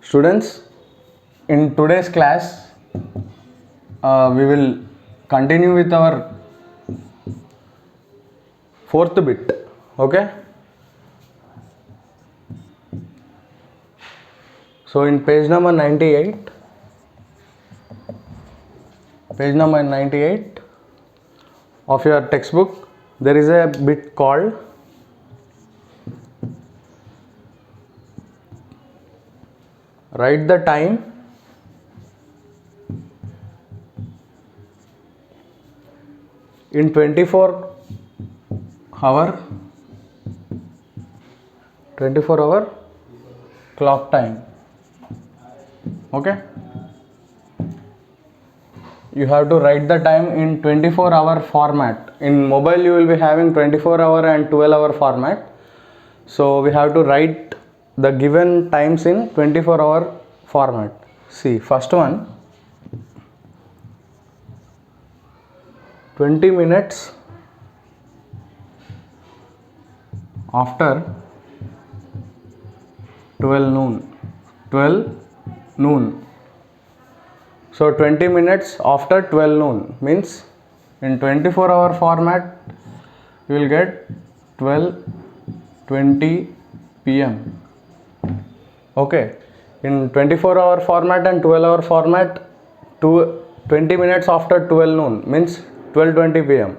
Students, in today's class, we will continue with our fourth bit. Okay. So in page number 98 of your textbook, there is a bit called write the time in 24-hour clock time. Okay, you have to write the time in 24-hour format. In mobile you will be having 24-hour and 12-hour format, so we have to write the given times in 24-hour format. See, first one, 20 minutes after 12 noon. So 20 minutes after 12 noon means in 24-hour format you will get 12:20 p.m. Okay, in 24-hour format and 12-hour format, 20 minutes after 12 noon means 12:20 p.m.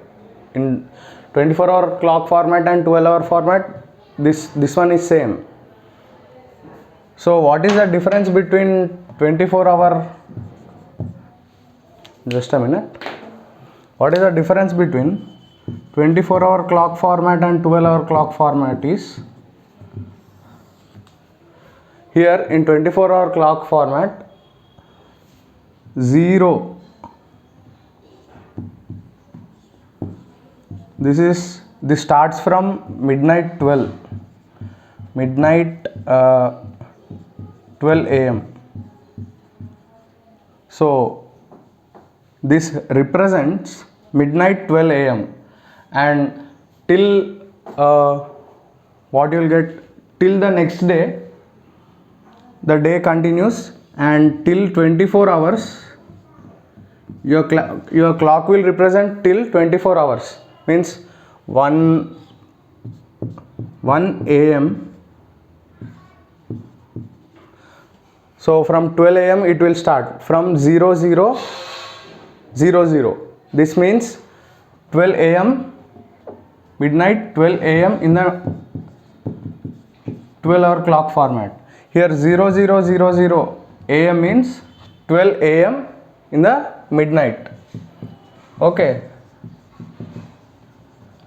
In 24-hour clock format and 12-hour format, this one is same. So what is the difference between 24-hour? Just a minute. What is the difference between 24-hour clock format and 12-hour clock format is, here in 24-hour clock format, 0, this starts from midnight 12 a.m. So this represents midnight 12 a.m. and till what you will get till the next day, the day continues, and till 24 hours your clock will represent till 24 hours means 1 a.m. So from 12 a.m. it will start from 00:00. This means 12 a.m. midnight 12 a.m. in the 12-hour clock format. Here 00:00 a.m. means 12 a.m. in the midnight. Okay,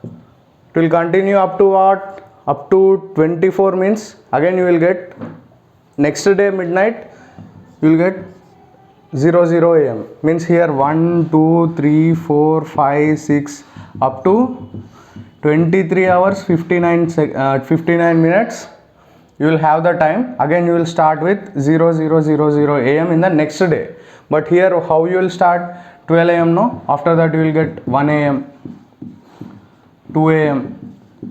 it will continue up to what? Up to 24 means again you will get next day midnight you will get 00 a.m. means here 1, 2, 3, 4, 5, 6 up to 23 hours 59 minutes you will have the time. Again you will start with 00:00 a.m. in the next day, but here how you will start? 12 a.m. no, after that you will get 1 a.m. 2 a.m.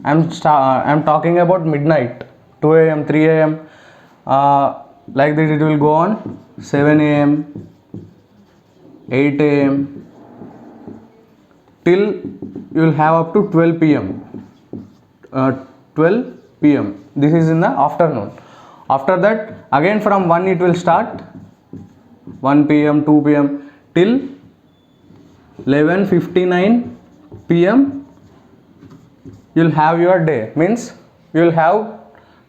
I'm talking about midnight. 2 a.m. 3 a.m. Like that it will go on. 7 a.m. 8 a.m. till you will have up to 12 p.m. 12 p.m. This is in the afternoon. After that again from 1 it will start, 1 p.m. 2 p.m. till 11:59 p.m. you will have your day, means you will have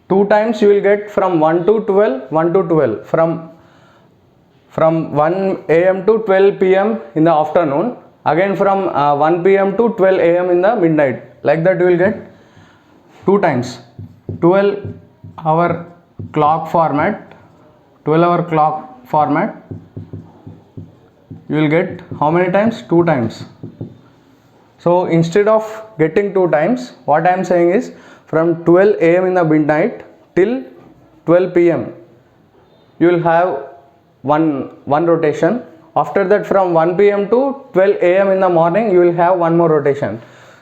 2 times you will get from 1 to 12, from 1 a.m. to 12 p.m. in the afternoon, again from 1 p.m. to 12 a.m. in the midnight. Like that you will get 2 times. 12-hour clock format, you will get how many times? 2 times. So instead of getting 2 times, what I am saying is from 12 a.m. in the midnight till 12 p.m. you will have one rotation. After that from 1 p.m. to 12 a.m. in the morning you will have one more rotation.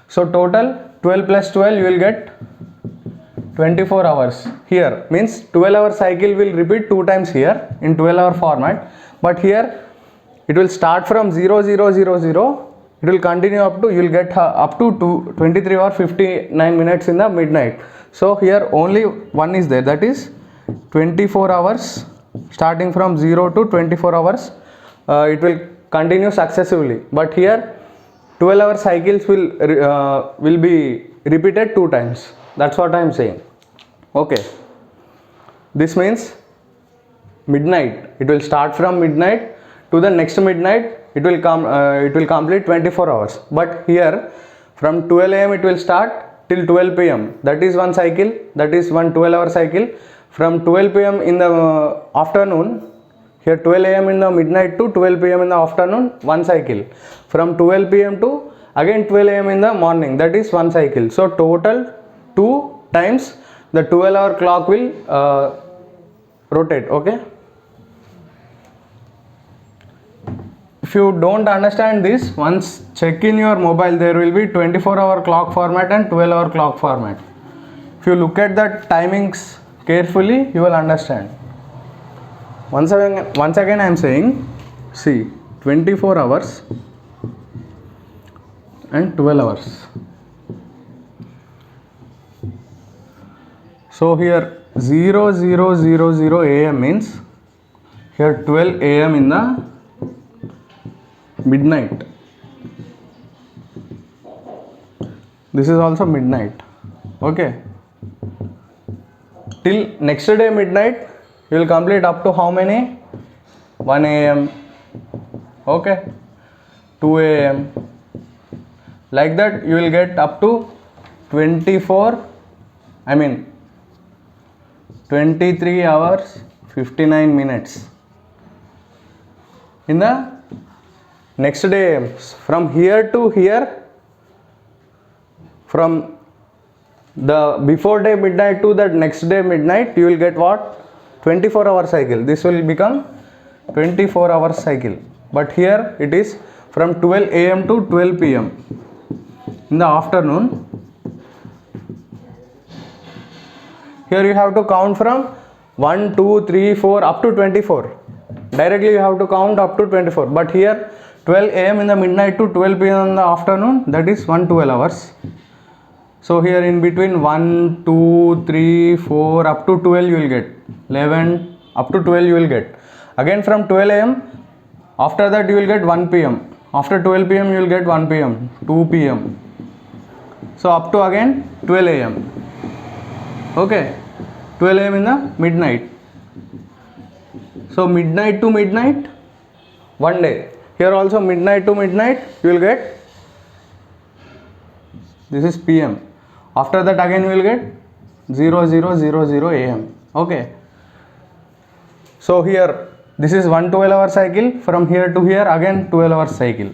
So total 12 plus 12 you will get 24 hours. Here means 12-hour cycle will repeat 2 times here in 12-hour format, but here it will start from 0000. It will continue up to, you will get up to 23 or 59 minutes in the midnight. So here only one is there, that is 24 hours starting from 0 to 24 hours. It will continue successively, but here 12-hour cycles will be repeated 2 times. That's what I am saying. Okay, this means midnight, it will start from midnight to the next midnight. It will complete 24 hours, but here from 12 am it will start till 12 pm. That is one cycle, that is one 12-hour cycle. From 12 pm in the afternoon, here 12 am in the midnight to 12 pm in the afternoon, one cycle. From 12 pm to again 12 am in the morning, that is one cycle. So total 2 times the 12-hour clock will rotate. Okay, if you don't understand this, once check in your mobile, there will be 24-hour clock format and 12-hour clock format. If you look at the timings carefully, you will understand. Once again I am saying, see, 24 hours and 12 hours. So here 0000 am means here 12 am in the midnight. This is also midnight. Okay, till next day midnight you will complete up to how many? 1 am. Okay, 2 am, like that you will get up to 23 hours 59 minutes in the next day. From here to here, from the before day midnight to that next day midnight, you will get what? 24-hour cycle. This will become 24-hour cycle. But here it is from 12 am to 12 pm in the afternoon. Here you have to count from 1, 2, 3, 4 up to 24. Directly you have to count up to 24. But here 12 am in the midnight to 12 pm in the afternoon, that is 12 hours. So here in between 1, 2, 3, 4 up to 12 you will get 11, up to 12 you will get. Again from 12 am, after that you will get 1 pm. After 12 pm you will get 1 pm, 2 pm. So up to again 12 am. Okay, 12 am in the midnight. So midnight to midnight, one day. Here also midnight to midnight you will get, this is pm. After that again you will get 0000 am. Okay, so here this is 1 12-hour cycle. From here to here again 12-hour cycle.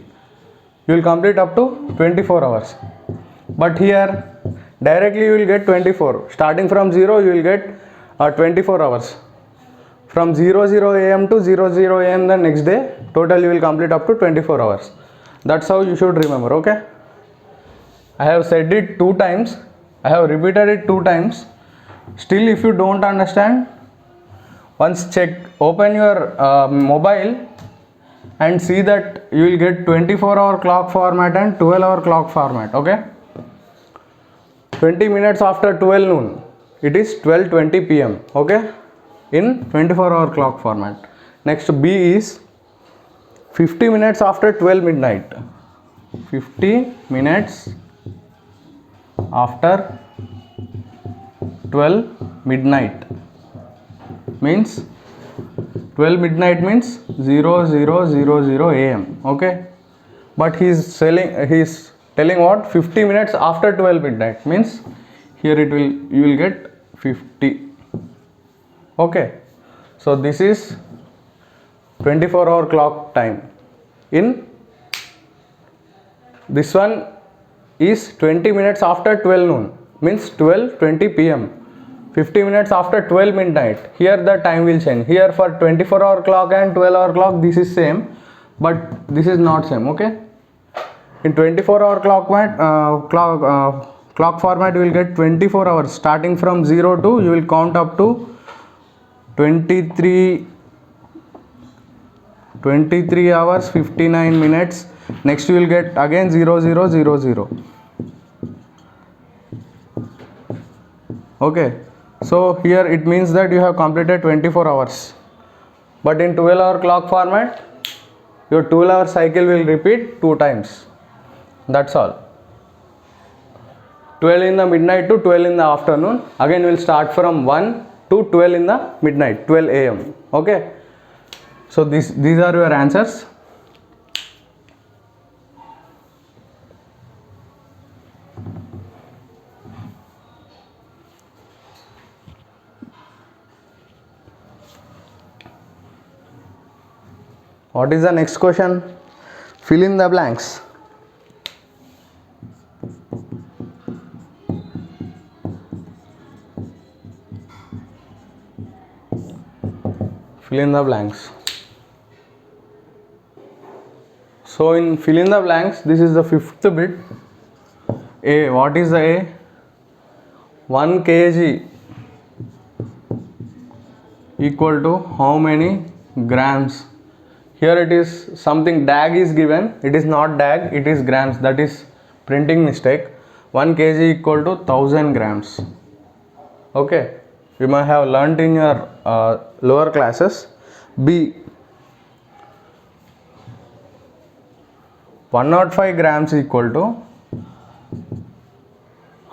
You will complete up to 24 hours. But here directly you will get 24. Starting from 0 you will get 24 hours. From 00 am to 00 am the next day, total you will complete up to 24 hours. That's how you should remember. Okay, I have said it 2 times, I have repeated it 2 times. Still if you don't understand, once check, open your mobile and see that you will get 24-hour clock format and 12-hour clock format. Okay, 20 minutes after 12 noon, it is 12:20 pm. Okay, in 24-hour clock format. Next B is 50 minutes after 12 midnight. 50 minutes after 12 midnight means 12 midnight means 0000 am. Okay, but he is telling what? 50 minutes after 12 midnight means here you will get 50. Okay, so this is 24-hour clock time. In this one is 20 minutes after 12 noon means 12:20 pm. 50 minutes after 12 midnight, here the time will change. Here for 24-hour clock and 12-hour clock this is same, but this is not same. Okay, in 24-hour clock format you will get 24 hours starting from 0 to you will count up to 23 hours 59 minutes. Next you will get again 0000. Okay, so here it means that you have completed 24 hours, but in 12-hour clock format your 12-hour cycle will repeat 2 times. That's all. 12 in the midnight to 12 in the afternoon. Again we will start from 1 to 12 in the midnight, 12 am. Okay, so these are your answers. What is the next question? Fill in the blanks. Fill in the blanks. So in fill in the blanks, this is the 5th bit. A, what is the A? 1 kg equal to how many grams? Here it is something dag is given. It is not dag, it is grams. That is printing mistake. 1 kg equal to 1000 grams. Okay, you might have learnt in your lower classes. B, 105 grams equal to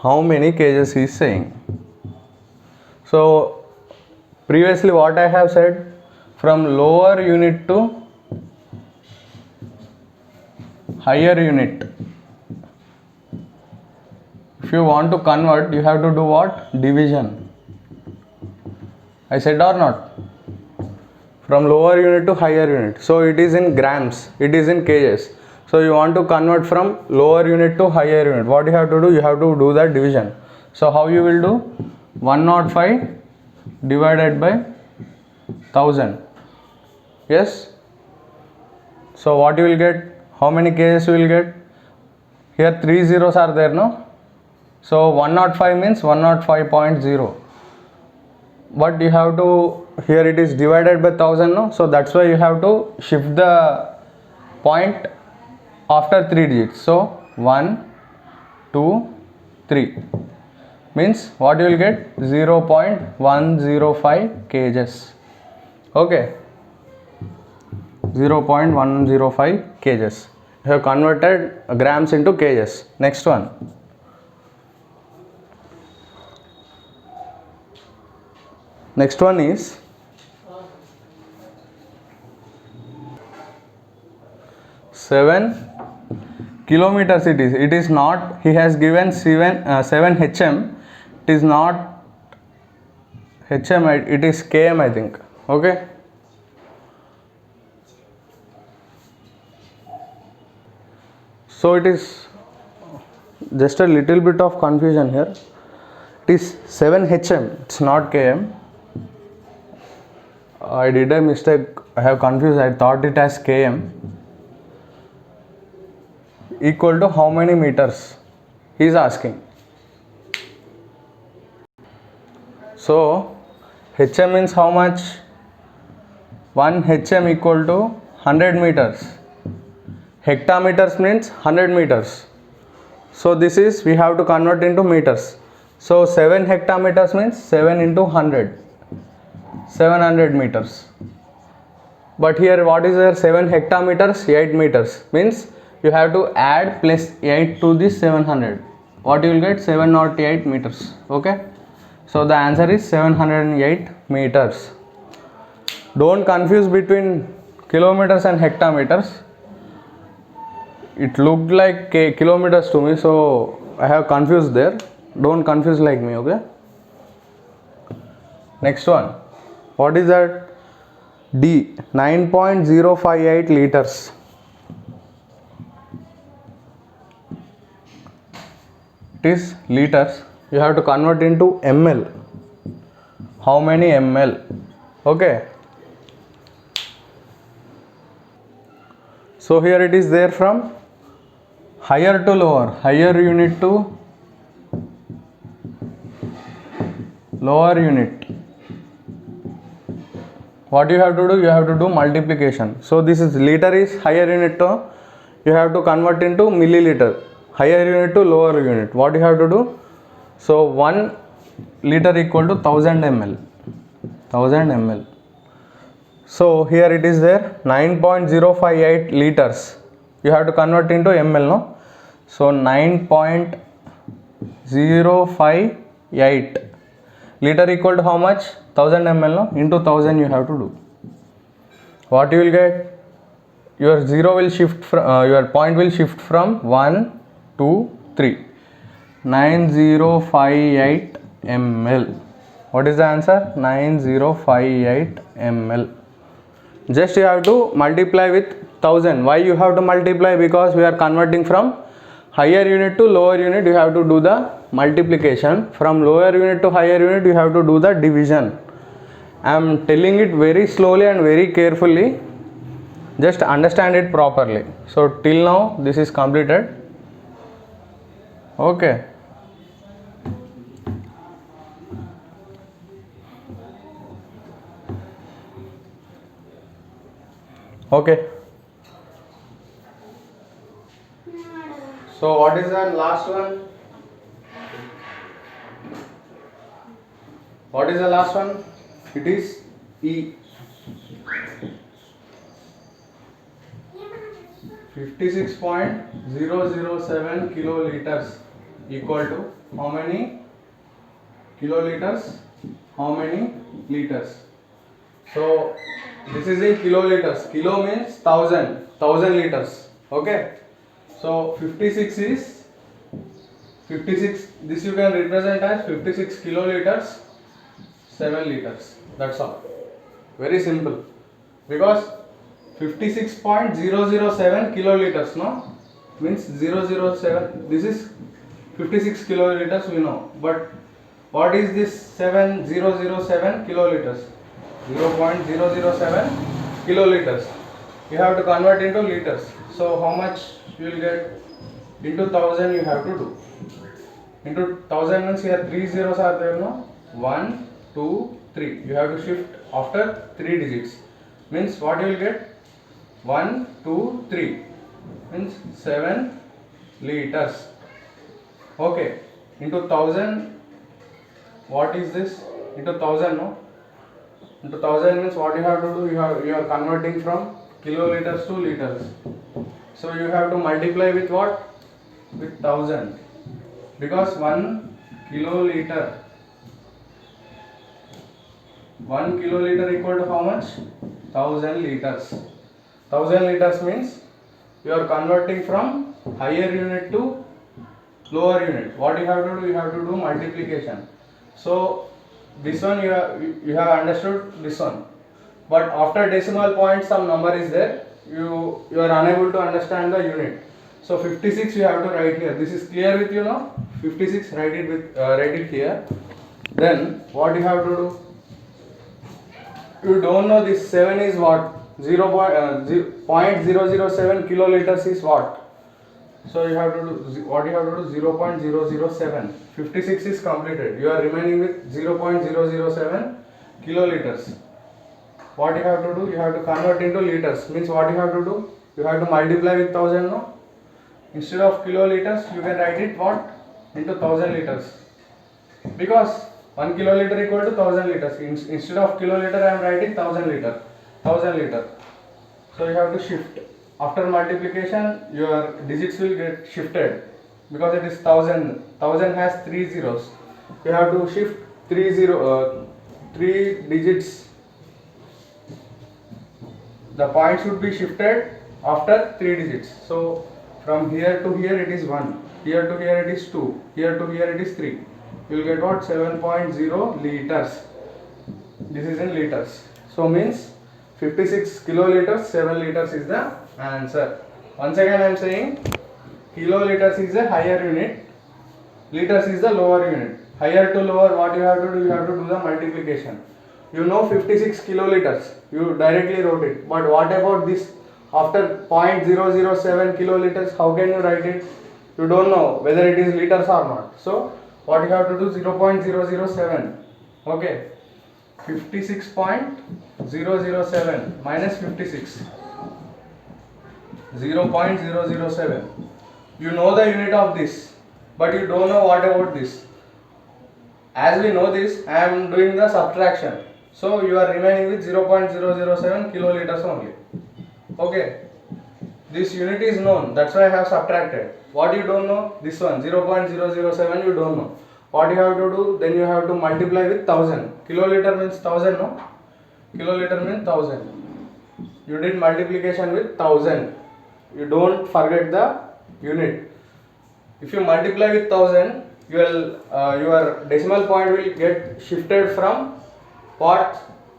how many kgs he is saying. So previously what I have said, from lower unit to higher unit, if you want to convert you have to do what? Division. I said or not? From lower unit to higher unit, so it is in grams, it is in kgs. So you want to convert from lower unit to higher unit, what you have to do? You have to do that division. So how you will do? 105 divided by 1000. Yes, so what you will get? How many kgs you will get? Here 3 zeros are there, no? So 105 means 105.0. But you have to, here it is divided by 1000, no? So that's why you have to shift the point after 3 digits. So 1, 2, 3 means what you will get? 0.105 kgs. Okay, 0.105 kgs. You have converted grams into kgs. Next one. Next one is seven kilometers. It is not. He has given 7 hm. It is not hm. It is km, I think. Okay. So it is just a little bit of confusion here. It is 7 hm. It's not km. I did a mistake. I have confused. I thought it as km. Equal to how many meters? He is asking. So hm means how much? 1 hm equal to 100 meters. Hectometers means 100 meters. So this is, we have to convert into meters. So 7 hectometers means 7 into 100. 700 meters. But here what is there? 7 hectometers, 8 meters. Means you have to add plus 8 to this 700. What you will get? 708 meters. Okay. So the answer is 708 meters. Don't confuse between kilometers and hectometers. It looked like kilometers to me, so I have confused there. Don't confuse like me, okay? Next one. What is that? D, 9.058 liters. It is liters. You have to convert into ml. How many ml? Okay. So here it is there from higher to lower, higher unit to lower unit, what you have to do? You have to do multiplication. So this is liter is higher unit, to you have to convert into milliliter. Higher unit to lower unit. What you have to do? So 1 liter equal to 1000 ml. 1000 ml. So here it is there 9.058 liters. You have to convert into ml, no? So 9.058 liter equal to how much? 1000 ml, no? Into 1000 you have to do. What you will get? Your zero will shift from your point will shift from 1 to 3. 9058 ml. What is the answer? 9058 ml. Just you have to multiply with 1000. Why you have to multiply? Because we are converting from higher unit to lower unit. You have to do the multiplication. From lower unit to higher unit, you have to do the division. I am telling it very slowly and very carefully. Just understand it properly. So till now this is completed. Okay. Okay. So what is the last one? What is the last one? It is E. 56.007 kiloliters equal to how many kiloliters? How many liters? So this is in kiloliters. Kilo means 1000 liters. Okay. So 56 is 56. This you can represent as 56 kiloliters, 7 liters. That's all. Very simple. Because 56.007 kiloliters, no? Means 007. This is 56 kiloliters, we know. But what is this 7007 kiloliters? 0.007 kiloliters. You have to convert into liters. So how much you will get? Into 1000 you have to do. Into 1000 means here 3 zeros are there, no? 1, 2, 3. You have to shift after 3 digits. Means what you will get? 1, 2, 3. Means 7 liters. Okay. Into 1000. What is this? Into 1000, no? Into 1000 means what you have to do? You are converting from kiloliters to liters. So you have to multiply with what? With 1000. Because 1 kiloliter equal to how much? 1000 liters. 1000 liters means you are converting from higher unit to lower unit. What you have to do? You have to do multiplication. So this one you have understood this one. But after decimal point some number is there. You are unable to understand the unit. So 56 you have to write here. This is clear with you now? 56 write it here. Then what you have to do? You don't know this 7 is what? 0.007 kiloliters is what? So you have to do what you have to do? 0.007. 56 is completed. You are remaining with 0.007 kiloliters. What you have to do? You have to convert into liters. Means what you have to do? You have to multiply with 1000, no? Instead of kiloliters, you can write it what? Into 1000 liters. Because 1 kiloliter equal to 1000 liters. Instead of kiloliter, I am writing 1000 liter. 1000 liter. So you have to shift. After multiplication, your digits will get shifted. Because it is 1000. 1000 has 3 zeros. You have to shift 3 digits. The point should be shifted after 3 digits. So from here to here it is 1. Here to here it is 2. Here to here it is 3. You will get what? 7.0 liters. This is in liters. So means 56 kiloliters, 7 liters is the answer. Once again I am saying kiloliters is a higher unit, liters is the lower unit. Higher to lower, what you have to do? You have to do the multiplication. You know 56 kiloliters, you directly wrote it. But what about this? After 0.007 kiloliters, how can you write it? You don't know whether it is liters or not. So what you have to do? 0.007. Okay, 56.007 minus 56, 0.007. You know the unit of this, but you don't know what about this. As we know this, I am doing the subtraction. So you are remaining with 0.007 kiloliters only. Okay, this unit is known, that's why I have subtracted. What you don't know? This one, 0.007 you don't know. What you have to do? Then you have to multiply with 1000. Kiloliter means 1000, no? Kiloliter means 1000. You did multiplication with 1000. You don't forget the unit. If you multiply with 1000, your decimal point will get shifted from what?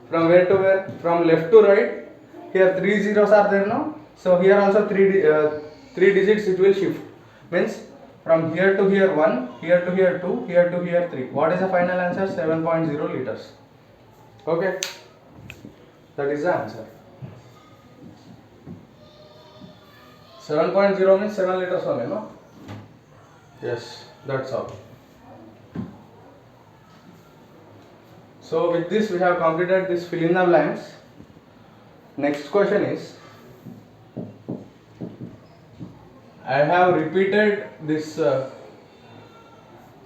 From where to where? From left to right. Here 3 zeros are there now. So here also 3 digits it will shift. Means from here to here 1, here to here 2, here to here 3. What is the final answer? 7.0 liters. Okay. That is the answer. 7.0 means 7 liters only, no? Yes, that's all. So with this we have completed this fill in the blanks. Next question is, I have repeated this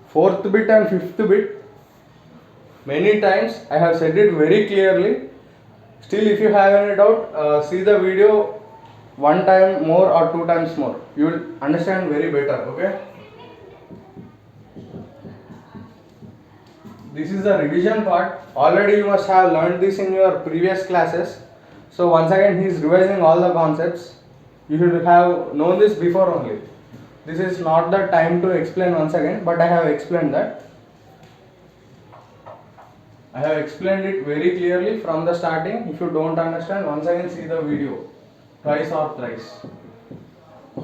fourth bit and fifth bit many times. I have said it very clearly. Still, if you have any doubt, see the video one time more or two times more. You will understand very better. Okay. This is the revision part. Already you must have learned this in your previous classes. So once again he is revising all the concepts. You should have known this before only. This is not the time to explain once again, but I have explained that. I have explained it very clearly from the starting. If you don't understand, once again see the video twice or thrice.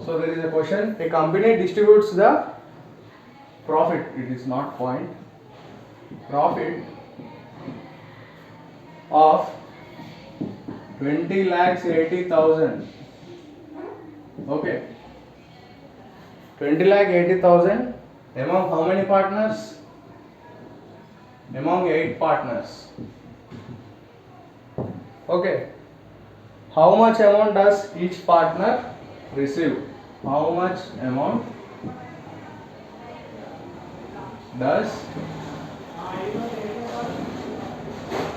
So there is a question. A company distributes the profit. It is not point. Profit of 20 lakhs 80,000. Okay. 20 lakh 80,000 among how many partners? Among 8 partners. Okay. How much amount does each partner receive? How much amount does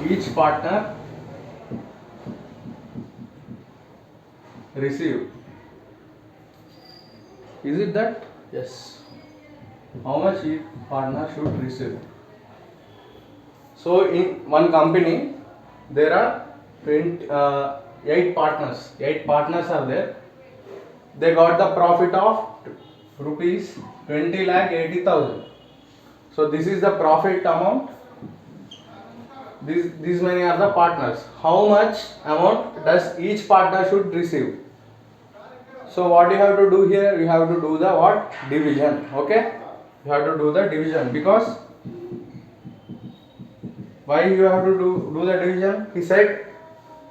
each partner receive? Is it that? Yes. How much each partner should receive? So in one company there are 8 partners. 8 partners are there. They got the profit of rupees 20 lakh 80,000. So this is the profit amount. These many are the partners. How much amount does each partner should receive? So what you have to do here? You have to do the what? Division. Okay? You have to do the division, because why you have to do the division? He said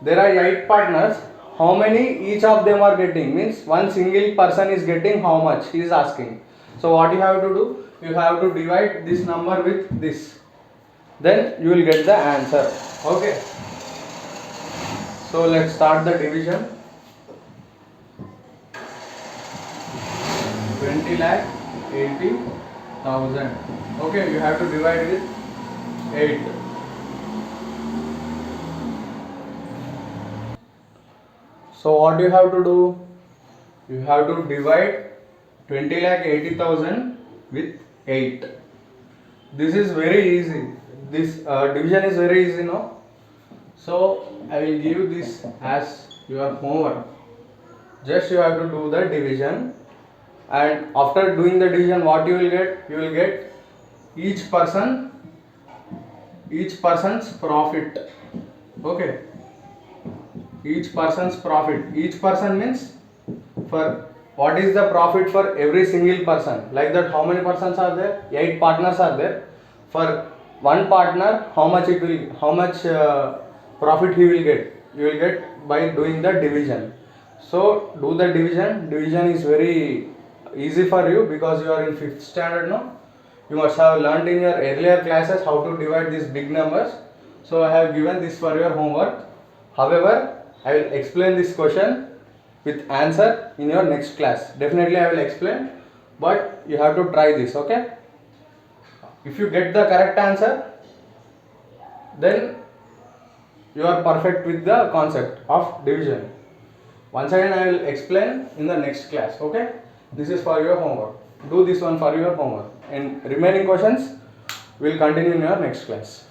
there are 8 partners. How many each of them are getting? Means one single person is getting how much? He is asking. So what you have to do? You have to divide this number with this. Then you will get the answer. Okay. So let's start the division. 20 lakh 80,000. Okay, you have to divide with 8. So what you have to do? You have to divide 20 lakh 80,000 with 8. This is very easy. This division is very easy, no? So I will give this as your homework. Just you have to do the division, and after doing the division, what you will get? You will get each person's profit. Okay. Each person's profit. Each person means for what is the profit for every single person. Like that, how many persons are there? 8 partners are there. For one partner, how much profit he will get? You will get by doing the division. So do the division. Division is very easy for you because you are in 5th standard now. You must have learned in your earlier classes how to divide these big numbers. So I have given this for your homework. However, I will explain this question with answer in your next class. Definitely I will explain, but you have to try this, okay? If you get the correct answer, then you are perfect with the concept of division. Once again I will explain in the next class, okay? This is for your homework. Do this one for your homework, and remaining questions will continue in your next class.